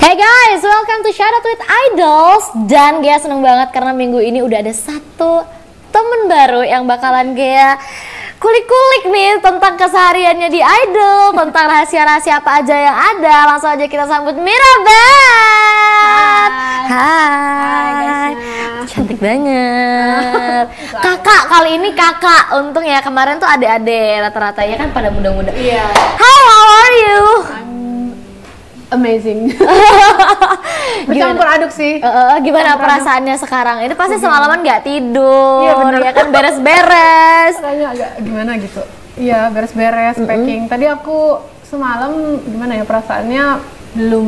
Hey guys, welcome to Shout Out with Idols. Dan Gea seneng banget karena minggu ini udah ada satu temen baru yang bakalan Gea kulik-kulik nih tentang kesehariannya di Idol, tentang rahasia-rahasia apa aja yang ada. Langsung aja kita sambut Mirabeth. Hai. Cantik banget. Kakak kali ini kakak. Untung ya kemarin tuh adik-adik rata-ratanya kan pada muda-muda. Iya. Hi, how are you? Amazing. Bercampur aduk sih. Gimana perasaannya sekarang? Ini pasti semalaman nggak tidur, iya, bener. ya kan beres-beres. Kayaknya agak gimana gitu. Iya, beres-beres, packing. Tadi aku semalam gimana ya perasaannya belum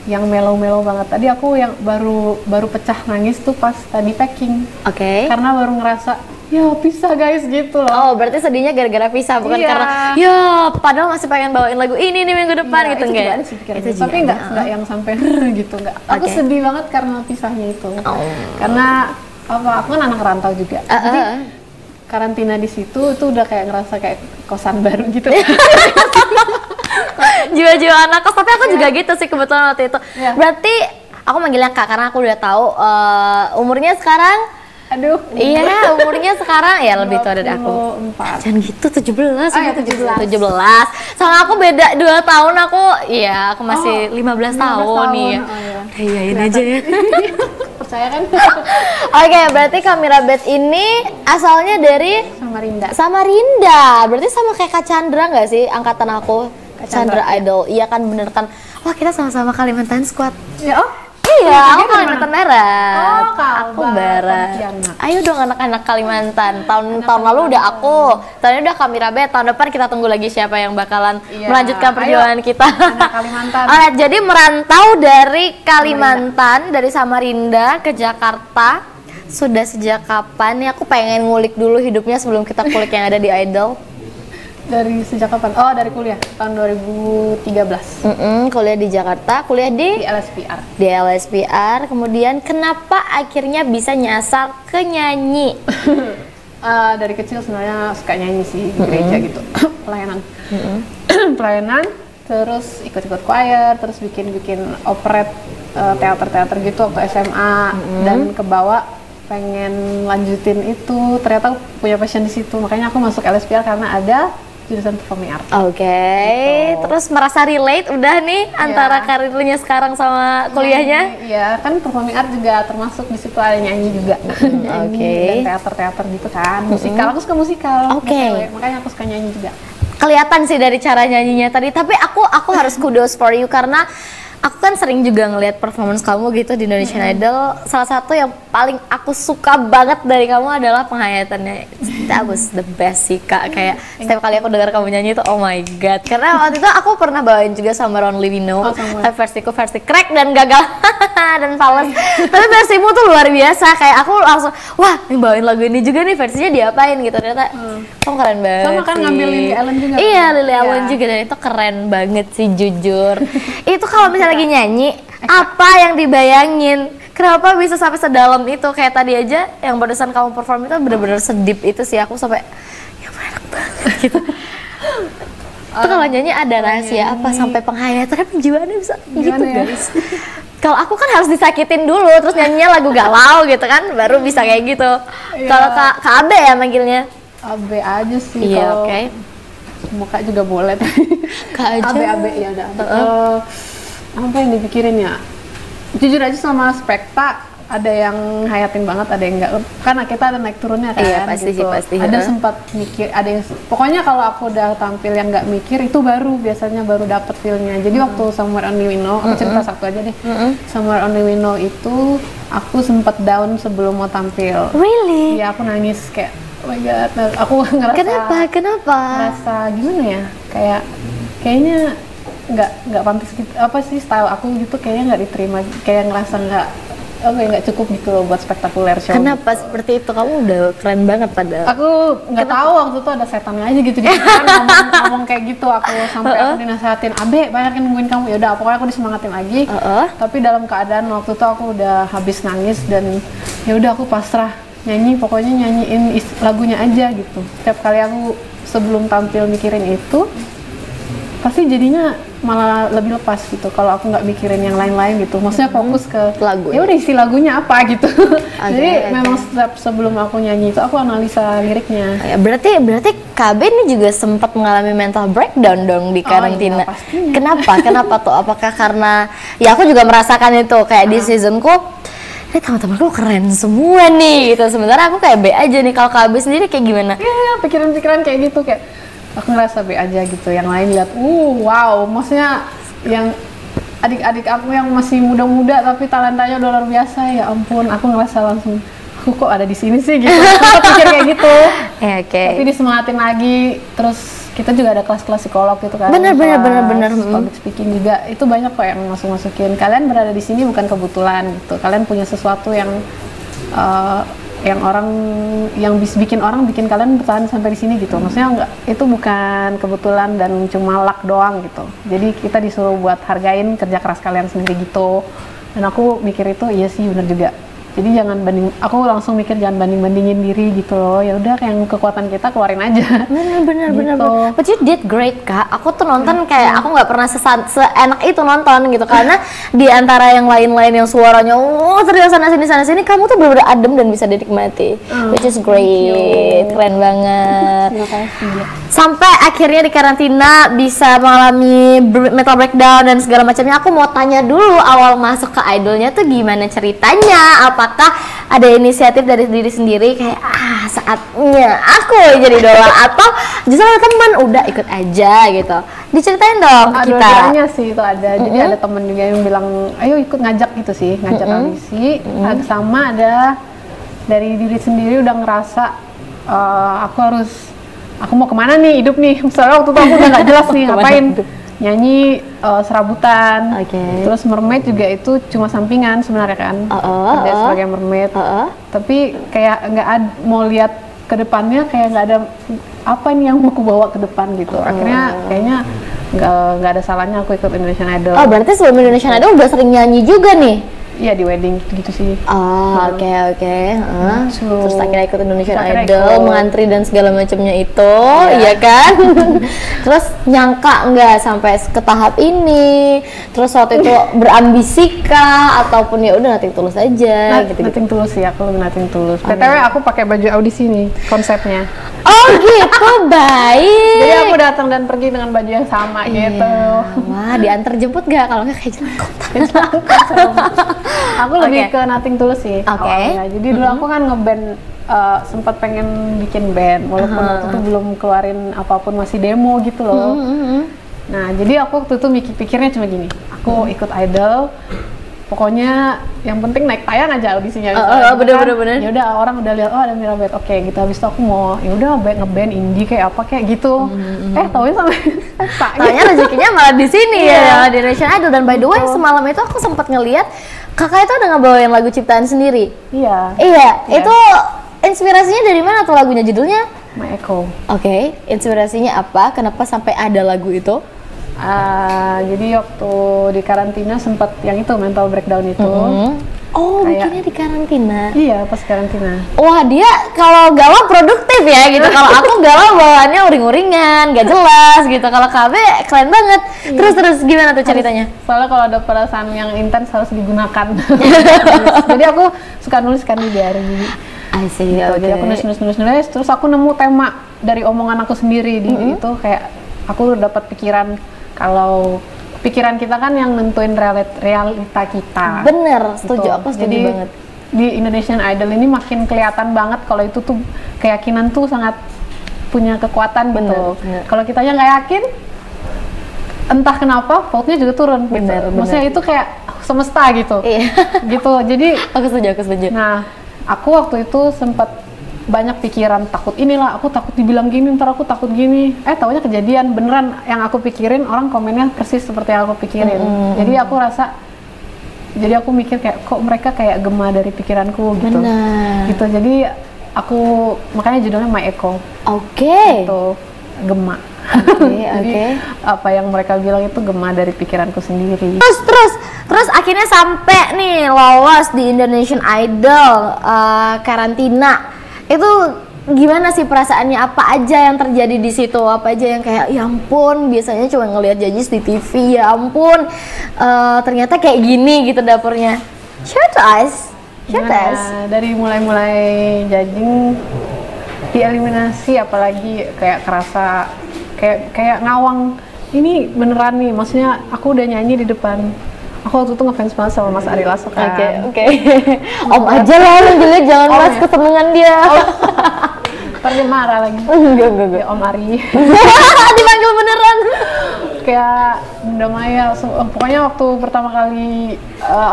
yang mellow-mellow banget. Tadi aku yang baru pecah nangis tuh pas tadi packing. Oke. Karena baru ngerasa ya pisah guys gitu loh. Oh, berarti sedihnya gara-gara pisah, bukan Iya. karena ya padahal masih pengen bawain lagu ini nih minggu depan gitu Itu enggak? juga ada sih pikiran Itu gitu. Tapi juga nggak yang sampai gitu nggak. Aku Oke. sedih banget karena pisahnya itu. Oh. Karena apa? Aku kan anak rantau juga. Jadi karantina di situ itu udah kayak ngerasa kayak kosan baru gitu. Jiwa-jiwa anak kos, tapi aku juga gitu sih kebetulan waktu itu. Iya. Berarti aku manggilnya Kak karena aku udah tahu umurnya sekarang. Aduh. Iya, umurnya sekarang ya lebih tua dari aku. 24. Jangan gitu, 17. Oh, ya, 17. 17. Sama aku beda 2 tahun aku. Iya, aku masih 15 tahun nih. Oh, iya. Iyain aja ya. Percaya kan? Oke, berarti Kak Mirabeth ini asalnya dari Samarinda. Samarinda. Berarti sama kayak Kak Chandra nggak sih angkatan aku? Kak Chandra Chandra, Idol. Iya kan, bener kan? Wah, kita sama-sama Kalimantan Squad. Ya, oh. Iya, aku Dia Kalimantan mana? Barat. Oh, Aku Kalbar, Barat. Pontianak. Ayo dong anak-anak Kalimantan. Tahun lalu udah aku. Tahun ini udah Kak Mirabeth. Tahun depan kita tunggu lagi siapa yang bakalan Iya, melanjutkan perjuangan ayo, kita. anak Kalimantan. Alright, jadi merantau dari Kalimantan, dari Samarinda ke Jakarta. Sudah sejak kapan? Nih aku pengen ngulik dulu hidupnya sebelum kita kulik yang ada di Idol. Dari sejak kapan? Oh, dari kuliah tahun 2013 Kuliah di Jakarta, kuliah di LSPR. di LSPR. Kemudian kenapa akhirnya bisa nyasar ke nyanyi? Dari kecil sebenarnya suka nyanyi sih di gereja gitu. Pelayanan. Pelayanan, terus ikut-ikut choir, terus bikin operet, teater-teater gitu waktu SMA, dan kebawa pengen lanjutin itu. Ternyata aku punya passion di situ, makanya aku masuk LSPR karena ada jurusan performing art. Oke, Gitu. terus merasa relate udah nih antara karirnya sekarang sama kuliahnya? Iya, kan performing art juga termasuk di situ ada nyanyi juga. Nyanyi Oke. dan teater-teater gitu kan. Musikal, aku suka musikal. Oke. Makanya aku suka nyanyi juga. Kelihatan sih dari cara nyanyinya tadi, tapi aku harus kudos for you karena aku kan sering juga ngelihat performance kamu gitu di Indonesian Idol. Salah satu yang paling aku suka banget dari kamu adalah penghayatannya. That was the best sih Kak. Kayak setiap kali aku dengar kamu nyanyi itu oh my god. Karena waktu itu aku pernah bawain juga sama Only We Know. Tapi versiku versi crack dan gagal dan fals. Tapi versimu tuh luar biasa. Kayak aku langsung wah ini bawain lagu ini juga nih, versinya diapain gitu. Ternyata kamu keren banget. Sama kan sih. ngambil Lily Allen juga. Iya, Lily Iya. Allen juga, dan itu keren banget sih jujur. Itu kalau misalnya lagi nyanyi, apa yang dibayangin? Kenapa bisa sampai sedalam itu? Kayak tadi aja yang barusan kamu perform itu bener-bener sedip itu sih, aku sampai ya enak banget gitu. Itu kalau nyanyi ada rahasia apa sampai penghayatannya penjiwaannya bisa gitu ya? guys. Kalau aku kan harus disakitin dulu terus nyanyinya lagu galau gitu kan baru bisa kayak gitu. Iya. Kalau KB ya manggilnya. AB aja sih. Iya, kalau oke. Muka juga boleh. Kak aja. AB ya udah. Apa yang dipikirin ya? Jujur aja sama Spekta ada yang hayatin banget, ada yang enggak. Karena kita ada naik turunnya kan. Iya, pasti gitu. sih, pasti. Ada sempat mikir, ada yang pokoknya kalau aku udah tampil yang nggak mikir itu biasanya baru dapet feel-nya. Jadi waktu Somewhere Only We Know, aku cerita satu aja deh. Somewhere Only We Know itu aku sempat down sebelum mau tampil. Really? Iya, aku nangis kayak oh my god. Nah, aku ngerasa Kenapa? ngerasa gimana ya? Kayaknya nggak pantas gitu, apa sih style aku gitu kayaknya nggak diterima, kayak ngerasa nggak cukup gitu loh buat spektakuler show. Kenapa seperti itu? Kamu udah keren banget padahal. Aku nggak tahu waktu itu ada setannya aja gitu di kan ngomong kayak gitu. Aku sampai aku dinasehatin, Abe banyak yang nungguin kamu. Yaudah pokoknya aku disemangatin lagi. Tapi dalam keadaan waktu itu aku udah habis nangis dan ya udah aku pasrah nyanyi, pokoknya nyanyiin lagunya aja gitu. Setiap kali aku sebelum tampil mikirin itu pasti jadinya malah lebih lepas gitu kalau aku nggak mikirin yang lain-lain gitu. Maksudnya fokus ke Lagu. ya udah isi lagunya apa gitu. Jadi memang setiap sebelum aku nyanyi itu aku analisa liriknya. Ya, berarti KB ini juga sempat mengalami mental breakdown dong di karantina. Iya, pastinya. Kenapa tuh? Apakah karena ya aku juga merasakan itu kayak di seasonku, teman-temanku keren semua nih gitu. Sementara aku kayak B aja nih. Kalau KB sendiri kayak gimana? Iya, pikiran-pikiran kayak gitu kayak aku ngerasa B aja gitu. Yang lain lihat, wow, maksudnya yang adik-adik aku yang masih muda-muda tapi talentanya udah luar biasa, ya ampun, aku ngerasa langsung aku kok ada di sini sih gitu. Aku pikir kayak gitu. Oke. Tapi disemangatin lagi, terus kita juga ada kelas-kelas psikolog gitu kan. Bener. Public speaking juga, itu banyak kok yang masukin. Kalian berada di sini bukan kebetulan gitu. Kalian punya sesuatu yang bikin orang bikin kalian bertahan sampai di sini gitu. Maksudnya enggak, itu bukan kebetulan dan cuma luck doang gitu. Jadi kita disuruh buat hargain kerja keras kalian sendiri gitu. Dan aku mikir itu iya sih bener juga. Jadi aku langsung mikir jangan banding-bandingin diri gitu loh. Ya udah yang kekuatan kita keluarin aja. Bener. Gitu. But you did great, Kak. Aku tuh nonton kayak aku nggak pernah seenak itu nonton gitu karena di antara yang lain-lain yang suaranya terlihat sana sini, kamu tuh bener-bener adem dan bisa dinikmati. Which is great. Keren banget. Terima kasih. Sampai akhirnya di karantina bisa mengalami mental breakdown dan segala macamnya. Aku mau tanya dulu awal masuk ke idolnya tuh gimana ceritanya? Apakah ada inisiatif dari diri sendiri kayak saatnya aku jadi idola atau justru ada teman udah ikut aja gitu? Diceritain dong ke kita. Dua-duanya sih itu ada. Jadi ada temen juga yang bilang ayo ikut ngajak gitu sih, ngajak audisi. Sama ada dari diri sendiri udah ngerasa aku mau kemana nih hidup nih. Misalnya waktu itu aku udah nggak jelas nih ngapain. Nyanyi serabutan, terus mermaid juga itu cuma sampingan sebenarnya kan, kerja sebagai mermaid. Tapi kayak nggak mau lihat ke depannya, kayak nggak ada apa nih yang mau aku bawa ke depan gitu. Akhirnya kayaknya nggak ada salahnya aku ikut Indonesian Idol. Oh berarti sebelum Indonesian Idol udah sering nyanyi juga nih? Iya di wedding gitu sih. Oke. Terus akhirnya ikut Indonesian Akhirnya Idol, ikut. mengantri dan segala macamnya itu, iya kan? Terus nyangka nggak sampai ke tahap ini? Terus waktu itu berambisi kah? Ataupun ya udah nating tulus aja? Gitu. Nating tulus sih, aku lebih nating tulus. BTW aku pakai baju audisi nih konsepnya. Oh gitu, baik. Jadi aku datang dan pergi dengan baju yang sama gitu. Wah, diantar jemput gak? Kalau nggak kayak jelangkung. Aku lebih ke nating tulus sih. Oke. Jadi dulu aku kan ngeband, sempat pengen bikin band, walaupun waktu itu belum keluarin apapun, masih demo gitu loh. Nah, jadi aku waktu itu pikirnya cuma gini, aku ikut idol, pokoknya yang penting naik tayang aja audisinya. Bener. Ya udah orang udah lihat ada Mirabet, oke gitu. Habis itu aku mau ya udah ngeband indie kayak apa kayak gitu. Taunya sampai tanya rezekinya malah di sini ya di Indonesian Idol. Dan by the way semalam itu aku sempat ngeliat kakak itu udah ngebawain lagu ciptaan sendiri. Iya. Itu inspirasinya dari mana tuh lagunya, judulnya? My Echo. Oke, inspirasinya apa? Kenapa sampai ada lagu itu? Jadi waktu di karantina sempat yang itu mental breakdown itu. Oh, bikinnya di karantina. Iya, pas karantina. Wah, dia kalau galau produktif ya gitu. Kalau aku galau bawaannya uring-uringan, gak jelas gitu. Kalau KB keren banget. Terus gimana tuh ceritanya? Soalnya kalau ada perasaan yang intens harus digunakan. Jadi aku suka nulis kan di diary. I see. Jadi aku nulis, terus aku nemu tema dari omongan aku sendiri di itu, kayak aku dapat pikiran kalau pikiran kita kan yang nentuin realita kita. Bener, setuju. Aku setuju Jadi, banget. Di Indonesian Idol ini makin kelihatan banget kalau itu tuh keyakinan tuh sangat punya kekuatan gitu. Kalau kitanya nggak yakin, entah kenapa vote-nya juga turun. Bener. Maksudnya itu kayak semesta gitu. Iya. Gitu. Jadi Aku setuju. Nah, aku waktu itu sempat banyak pikiran, takut inilah, aku takut dibilang gini, ntar aku takut gini. Taunya kejadian beneran yang aku pikirin, orang komennya persis seperti yang aku pikirin. Jadi aku mikir kayak kok mereka kayak gema dari pikiranku gitu. Benar. Gitu. Jadi aku makanya judulnya My Echo. Oke. Itu gema. Jadi apa yang mereka bilang itu gema dari pikiranku sendiri. Terus akhirnya sampai nih lolos di Indonesian Idol karantina. Itu gimana sih perasaannya, apa aja yang terjadi di situ, apa aja yang kayak ya ampun biasanya cuma ngelihat Jajis di TV, ya ampun ternyata kayak gini gitu dapurnya. Share to us. Dari mulai judging, dieliminasi, apalagi kayak kerasa kayak ngawang, ini beneran nih, maksudnya aku udah nyanyi di depan. Aku waktu itu ngefans banget sama Mas Ari Lasso kan. Oke. Om aja lah manggilnya, jangan Mas, ya? kesenengan dia. Ntar dia marah lagi. Enggak. Ya, Om Ari. Dipanggil beneran. Kayak Bunda Maya, pokoknya waktu pertama kali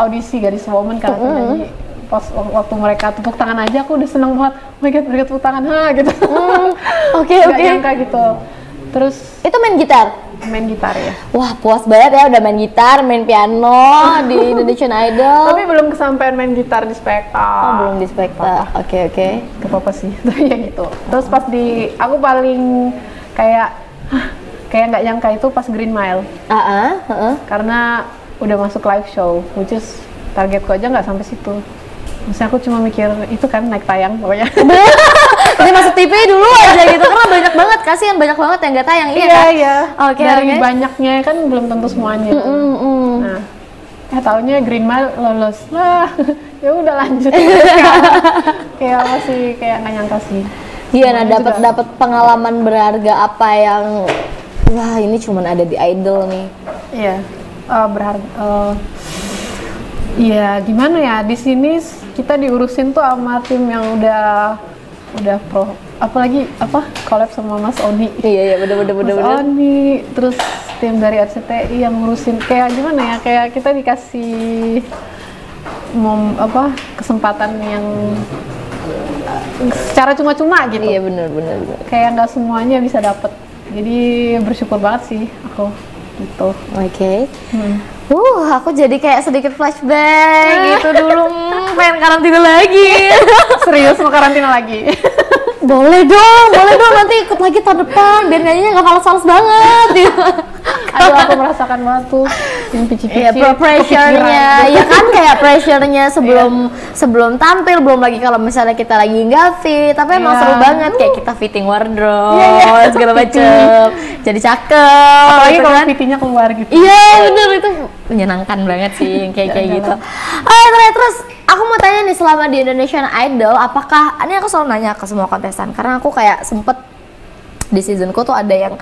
audisi Gadis Woman kan aku nyanyi, pas waktu mereka tepuk tangan aja aku udah seneng banget. Oh my god, mereka tepuk tangan, gitu. Oke. Gak nyangka gitu. Terus Itu main gitar? Main gitar ya. Wah, puas banget ya udah main gitar, main piano di Indonesian Idol. Tapi belum kesampaian main gitar di spekta. Oh, belum di spekta. Oke. Gak apa-apa sih, tapi ya gitu. Terus pas aku paling kayak nggak nyangka itu pas Green Mile. Karena udah masuk live show, which is targetku aja nggak sampai situ. Maksudnya aku cuma mikir itu kan naik tayang pokoknya. Jadi masuk TV dulu aja gitu, karena banyak banget, kasihan banyak banget yang nggak tayang. Iya kan? Iya. Oke. Dari banyaknya kan belum tentu semuanya. Nah, taunya Green Mile lolos. Lah, ya udah lanjut. Kayak masih kayak nggak nyangka sih. Iya, nah dapat pengalaman berharga apa yang wah ini cuman ada di Idol nih. Iya, berharga. Iya, gimana ya, di sini kita diurusin tuh sama tim yang udah pro, apalagi collab sama Mas Oni. Iya bener. Mas Oni, terus tim dari RCTI yang ngurusin, kayak gimana ya, kayak kita dikasih kesempatan yang secara cuma-cuma gitu. Iya bener. Kayak nggak semuanya bisa dapet, jadi bersyukur banget sih aku gitu. Oke. Aku jadi kayak sedikit flashback gitu dulu, pengen karantina lagi. Serius mau karantina lagi? Boleh dong, nanti ikut lagi tahun depan, biar nyanyinya nggak fals-fals banget. Aduh, aku merasakan banget tuh yang pici-pici. Iya, pressure-nya, ya kan kayak pressure-nya sebelum tampil, belum lagi kalau misalnya kita lagi nggak fit, tapi emang seru banget kayak kita fitting wardrobe, segala macem, jadi cakep. Apalagi gitu kalau kan. fittingnya keluar gitu. Iya bener, itu menyenangkan banget sih kayak gitu. Terus aku mau tanya nih, selama di Indonesian Idol, apakah ini aku selalu nanya ke semua kontestan karena aku kayak sempet di seasonku tuh ada yang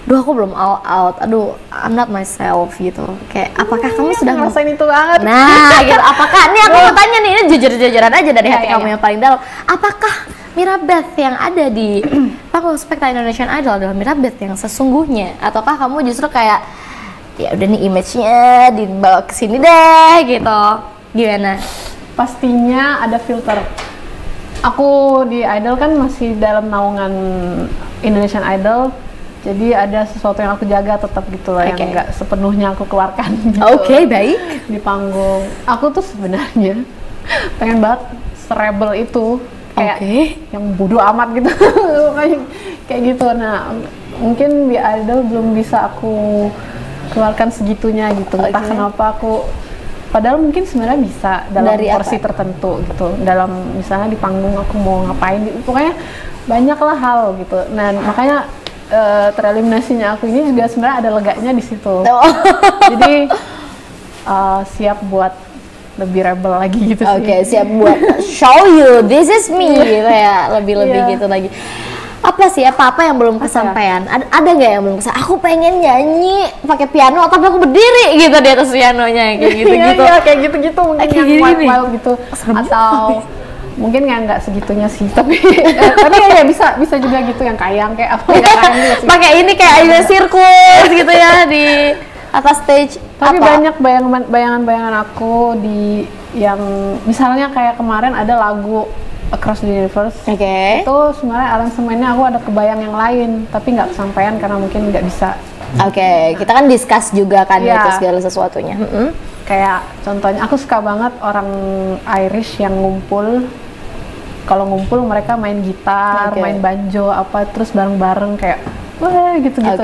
aku belum all out, I'm not myself gitu. Kayak apakah kamu sudah ngerasain itu banget? Nah, gitu. Apakah ini aku mau tanya nih, ini jujur-jujuran aja dari hati kamu yang paling dalam. Apakah Mirabeth yang ada di panggung Spekta Indonesian Idol adalah Mirabeth yang sesungguhnya, ataukah kamu justru kayak ya udah nih image-nya dibawa ke sini deh gitu. Gimana? Pastinya ada filter. Aku di Idol kan masih dalam naungan Indonesian Idol, jadi ada sesuatu yang aku jaga tetap gitu loh, yang nggak sepenuhnya aku keluarkan gitu. Oke, baik. Di panggung aku tuh sebenarnya pengen banget serebel itu, kayak yang bodoh amat gitu. Kayak gitu. Nah, mungkin di Idol belum bisa aku keluarkan segitunya gitu. Entah kenapa aku, padahal mungkin sebenarnya bisa dalam porsi tertentu gitu, dalam misalnya di panggung aku mau ngapain gitu, pokoknya banyaklah hal gitu. Nah, makanya tereliminasinya aku ini juga sebenarnya ada leganya di situ. Jadi siap buat lebih rebel lagi gitu sih. Oke, siap buat show you this is me gitu ya, lebih gitu lagi. Apa sih, apa yang belum kesampaian? Ada nggak yang belum kesampaian? Aku pengen nyanyi pakai piano tapi aku berdiri gitu di atas pianonya, kayak gitu-gitu. Iya, kayak gitu-gitu mungkin yang wild gitu. Atau mungkin nggak segitunya sih, tapi ya bisa juga gitu, yang kayang kayak apa ya, pakai ini kayak ada sirkus gitu ya di atas stage. Tapi banyak bayangan-bayangan aku di yang misalnya kayak kemarin ada lagu Across the Universe. Itu sebenarnya aransemennya aku ada kebayang yang lain, tapi nggak kesampaian karena mungkin nggak bisa. Kita kan discuss juga kan itu segala sesuatunya. Kayak contohnya aku suka banget orang Irish yang ngumpul. Kalau ngumpul mereka main gitar, main banjo apa, terus bareng-bareng kayak wah gitu-gitu.